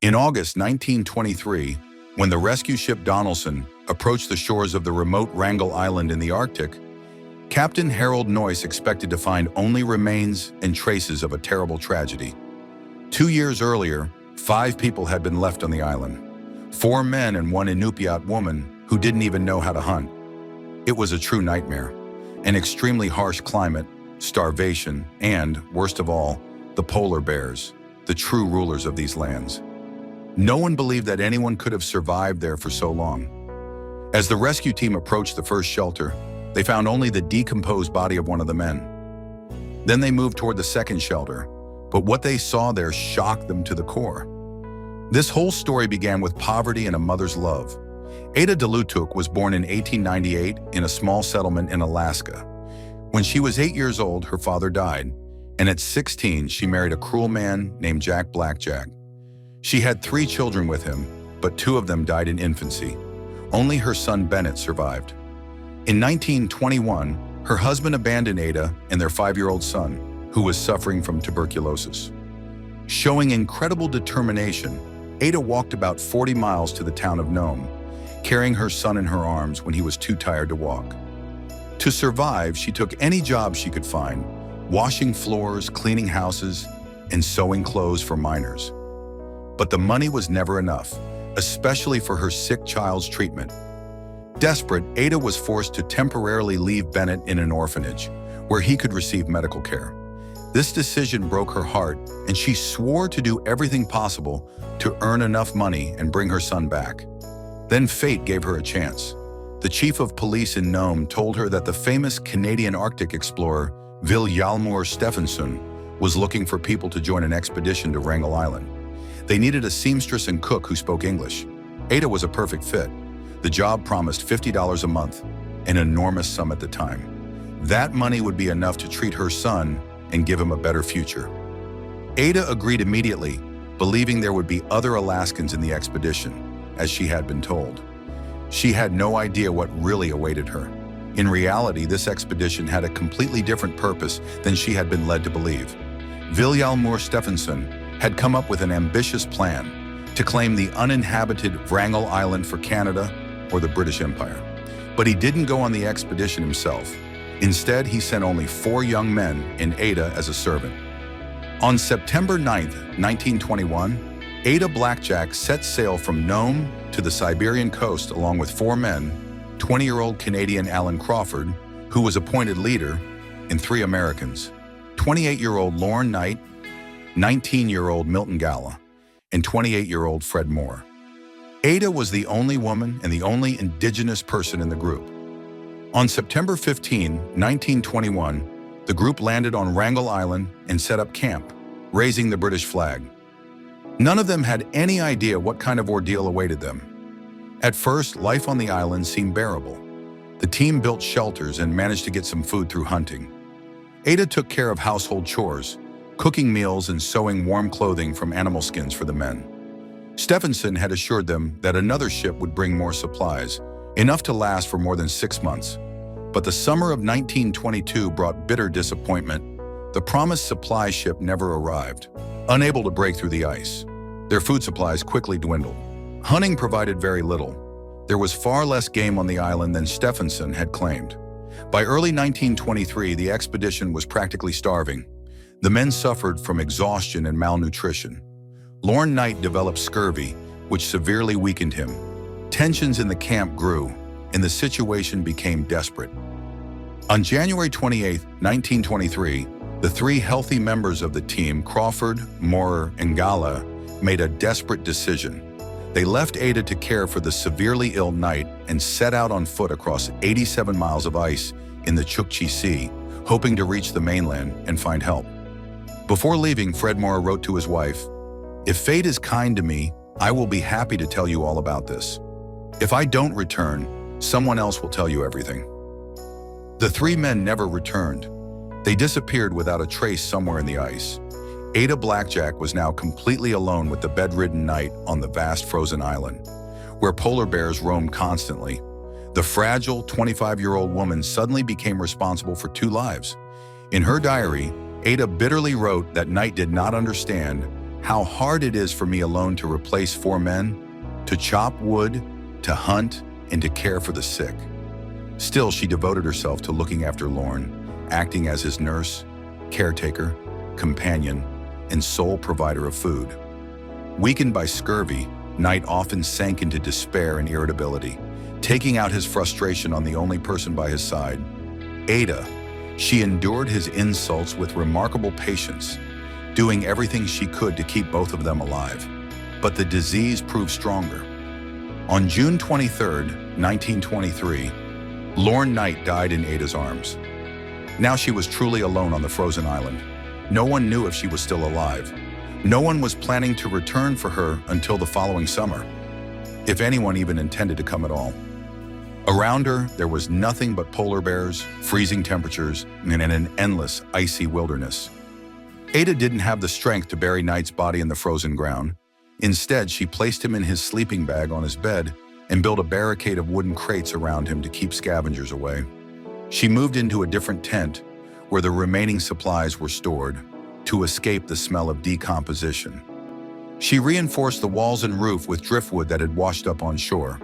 In August 1923, when the rescue ship Donaldson approached the shores of the remote Wrangel Island in the Arctic, Captain Harold Noyce expected to find only remains and traces of a terrible tragedy. 2 years earlier, 5 people had been left on the island. 4 men and 1 Inupiat woman who didn't even know how to hunt. It was a true nightmare. An extremely harsh climate, starvation, and, worst of all, the polar bears, the true rulers of these lands. No one believed that anyone could have survived there for so long. As the rescue team approached the first shelter, they found only the decomposed body of one of the men. Then they moved toward the second shelter, but what they saw there shocked them to the core. This whole story began with poverty and a mother's love. Ada Delutuk was born in 1898 in a small settlement in Alaska. When she was 8 years old, her father died, and at 16, she married a cruel man named Jack Blackjack. She had 3 children with him, but 2 of them died in infancy. Only her son Bennett survived. In 1921, her husband abandoned Ada and their 5-year-old son, who was suffering from tuberculosis. Showing incredible determination, Ada walked about 40 miles to the town of Nome, carrying her son in her arms when he was too tired to walk. To survive, she took any job she could find, washing floors, cleaning houses, and sewing clothes for miners. But the money was never enough, especially for her sick child's treatment. Desperate, Ada was forced to temporarily leave Bennett in an orphanage, where he could receive medical care. This decision broke her heart, and she swore to do everything possible to earn enough money and bring her son back. Then fate gave her a chance. The chief of police in Nome told her that the famous Canadian Arctic explorer, Hjalmar Stephenson, was looking for people to join an expedition to Wrangel Island. They needed a seamstress and cook who spoke English. Ada was a perfect fit. The job promised $50 a month, an enormous sum at the time. That money would be enough to treat her son and give him a better future. Ada agreed immediately, believing there would be other Alaskans in the expedition, as she had been told. She had no idea what really awaited her. In reality, this expedition had a completely different purpose than she had been led to believe. Hjalmar Stephenson had come up with an ambitious plan to claim the uninhabited Wrangel Island for Canada or the British Empire. But he didn't go on the expedition himself. Instead, he sent only 4 young men and Ada as a servant. On September 9, 1921, Ada Blackjack set sail from Nome to the Siberian coast along with 4 men, 20-year-old Canadian Alan Crawford, who was appointed leader, and 3 Americans, 28-year-old Lorne Knight, 19-year-old Milton Gala, and 28-year-old Fred Moore. Ada was the only woman and the only indigenous person in the group. On September 15, 1921, the group landed on Wrangel Island and set up camp, raising the British flag. None of them had any idea what kind of ordeal awaited them. At first, life on the island seemed bearable. The team built shelters and managed to get some food through hunting. Ada took care of household chores, cooking meals and sewing warm clothing from animal skins for the men. Stephenson had assured them that another ship would bring more supplies, enough to last for more than 6 months. But the summer of 1922 brought bitter disappointment. The promised supply ship never arrived, unable to break through the ice. Their food supplies quickly dwindled. Hunting provided very little. There was far less game on the island than Stephenson had claimed. By early 1923, the expedition was practically starving. The men suffered from exhaustion and malnutrition. Lorne Knight developed scurvy, which severely weakened him. Tensions in the camp grew, and the situation became desperate. On January 28, 1923, the 3 healthy members of the team, Crawford, Moore, and Gala, made a desperate decision. They left Ada to care for the severely ill Knight and set out on foot across 87 miles of ice in the Chukchi Sea, hoping to reach the mainland and find help. Before leaving, Fred Moore wrote to his wife, "If fate is kind to me, I will be happy to tell you all about this. If I don't return, someone else will tell you everything." The 3 men never returned. They disappeared without a trace somewhere in the ice. Ada Blackjack was now completely alone with the bedridden Knight on the vast frozen island, where polar bears roamed constantly. The fragile 25-year-old woman suddenly became responsible for 2 lives. In her diary, Ada bitterly wrote that Knight did not understand how hard it is for me alone to replace 4 men, to chop wood, to hunt, and to care for the sick. Still, she devoted herself to looking after Lorne, acting as his nurse, caretaker, companion, and sole provider of food. Weakened by scurvy, Knight often sank into despair and irritability, taking out his frustration on the only person by his side, Ada. She endured his insults with remarkable patience, doing everything she could to keep both of them alive. But the disease proved stronger. On June 23, 1923, Lorne Knight died in Ada's arms. Now she was truly alone on the frozen island. No one knew if she was still alive. No one was planning to return for her until the following summer, if anyone even intended to come at all. Around her, there was nothing but polar bears, freezing temperatures, and an endless, icy wilderness. Ada didn't have the strength to bury Knight's body in the frozen ground. Instead, she placed him in his sleeping bag on his bed and built a barricade of wooden crates around him to keep scavengers away. She moved into a different tent where the remaining supplies were stored to escape the smell of decomposition. She reinforced the walls and roof with driftwood that had washed up on shore.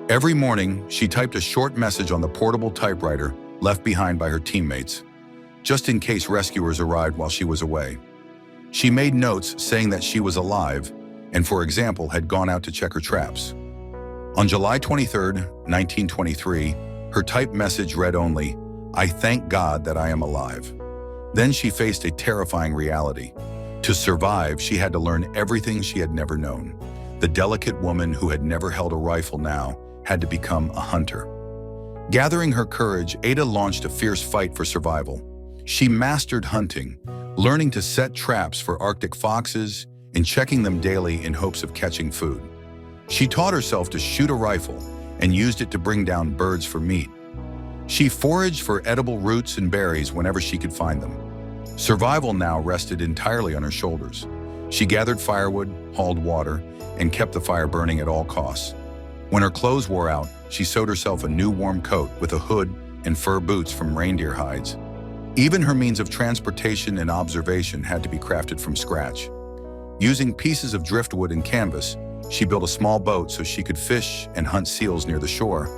Every morning, she typed a short message on the portable typewriter left behind by her teammates, just in case rescuers arrived while she was away. She made notes saying that she was alive and, for example, had gone out to check her traps. On July 23, 1923, her typed message read only, "I thank God that I am alive." Then she faced a terrifying reality. To survive, she had to learn everything she had never known. The delicate woman who had never held a rifle now had to become a hunter. Gathering her courage, Ada launched a fierce fight for survival. She mastered hunting, learning to set traps for Arctic foxes and checking them daily in hopes of catching food. She taught herself to shoot a rifle and used it to bring down birds for meat. She foraged for edible roots and berries whenever she could find them. Survival now rested entirely on her shoulders. She gathered firewood, hauled water, and kept the fire burning at all costs. When her clothes wore out, she sewed herself a new warm coat with a hood and fur boots from reindeer hides. Even her means of transportation and observation had to be crafted from scratch. Using pieces of driftwood and canvas, she built a small boat so she could fish and hunt seals near the shore,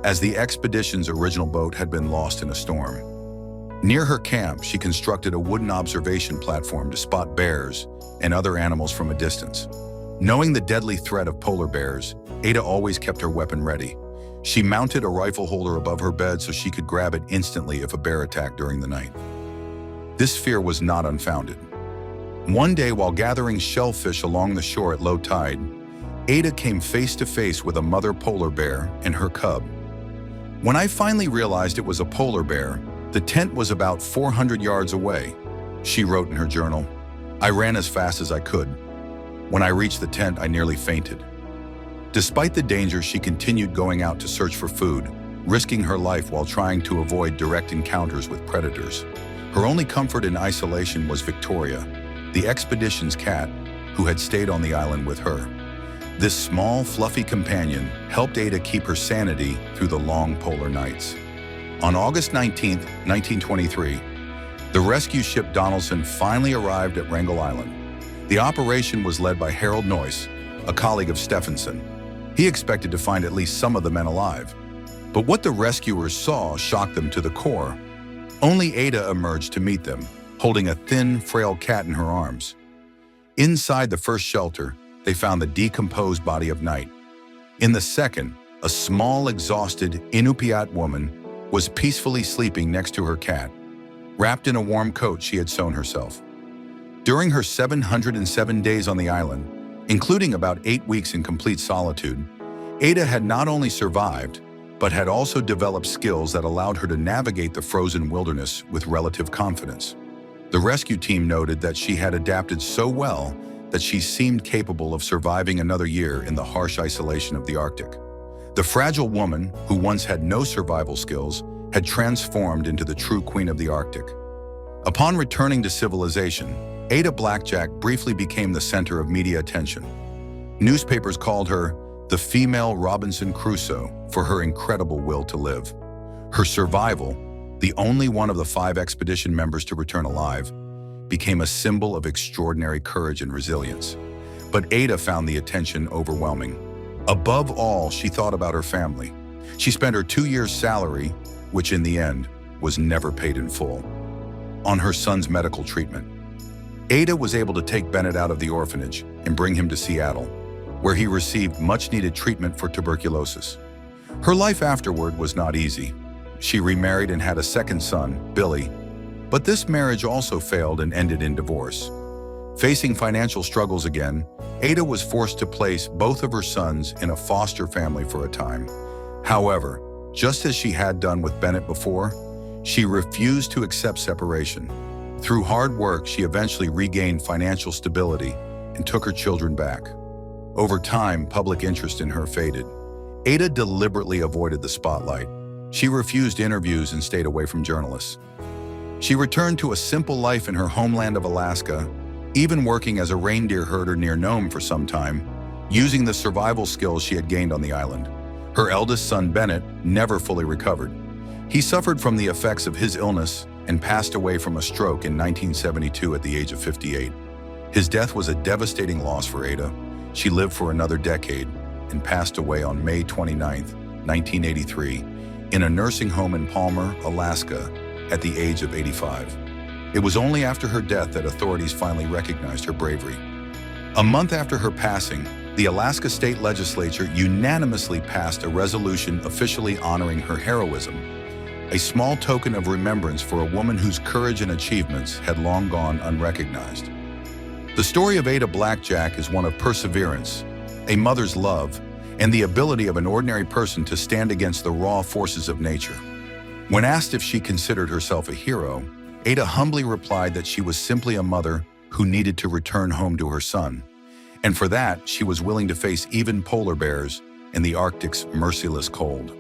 as the expedition's original boat had been lost in a storm. Near her camp, she constructed a wooden observation platform to spot bears and other animals from a distance. Knowing the deadly threat of polar bears, Ada always kept her weapon ready. She mounted a rifle holder above her bed so she could grab it instantly if a bear attacked during the night. This fear was not unfounded. One day, while gathering shellfish along the shore at low tide, Ada came face to face with a mother polar bear and her cub. When I finally realized it was a polar bear, the tent was about 400 yards away, she wrote in her journal. I ran as fast as I could. When I reached the tent, I nearly fainted. Despite the danger, she continued going out to search for food, risking her life while trying to avoid direct encounters with predators. Her only comfort in isolation was Victoria, the expedition's cat, who had stayed on the island with her. This small, fluffy companion helped Ada keep her sanity through the long polar nights. On August 19, 1923, the rescue ship Donaldson finally arrived at Wrangel Island. The operation was led by Harold Noyce, a colleague of Stephenson. He expected to find at least some of the men alive. But what the rescuers saw shocked them to the core. Only Ada emerged to meet them, holding a thin, frail cat in her arms. Inside the first shelter, they found the decomposed body of Knight. In the second, a small, exhausted Inupiat woman was peacefully sleeping next to her cat, wrapped in a warm coat she had sewn herself. During her 707 days on the island, including about 8 weeks in complete solitude, Ada had not only survived, but had also developed skills that allowed her to navigate the frozen wilderness with relative confidence. The rescue team noted that she had adapted so well that she seemed capable of surviving another year in the harsh isolation of the Arctic. The fragile woman, who once had no survival skills, had transformed into the true queen of the Arctic. Upon returning to civilization, Ada Blackjack briefly became the center of media attention. Newspapers called her the female Robinson Crusoe for her incredible will to live. Her survival, the only one of the 5 expedition members to return alive, became a symbol of extraordinary courage and resilience. But Ada found the attention overwhelming. Above all, she thought about her family. She spent her 2 years' salary, which in the end was never paid in full, on her son's medical treatment. Ada was able to take Bennett out of the orphanage and bring him to Seattle, where he received much-needed treatment for tuberculosis. Her life afterward was not easy. She remarried and had a second son, Billy, but this marriage also failed and ended in divorce. Facing financial struggles again, Ada was forced to place both of her sons in a foster family for a time. However, just as she had done with Bennett before, she refused to accept separation. Through hard work, she eventually regained financial stability and took her children back. Over time, public interest in her faded. Ada deliberately avoided the spotlight. She refused interviews and stayed away from journalists. She returned to a simple life in her homeland of Alaska, even working as a reindeer herder near Nome for some time, using the survival skills she had gained on the island. Her eldest son, Bennett, never fully recovered. He suffered from the effects of his illness and passed away from a stroke in 1972 at the age of 58. His death was a devastating loss for Ada. She lived for another decade and passed away on May 29, 1983, in a nursing home in Palmer, Alaska, at the age of 85. It was only after her death that authorities finally recognized her bravery. A month after her passing, the Alaska State Legislature unanimously passed a resolution officially honoring her heroism, a small token of remembrance for a woman whose courage and achievements had long gone unrecognized. The story of Ada Blackjack is one of perseverance, a mother's love, and the ability of an ordinary person to stand against the raw forces of nature. When asked if she considered herself a hero, Ada humbly replied that she was simply a mother who needed to return home to her son, and for that, she was willing to face even polar bears in the Arctic's merciless cold.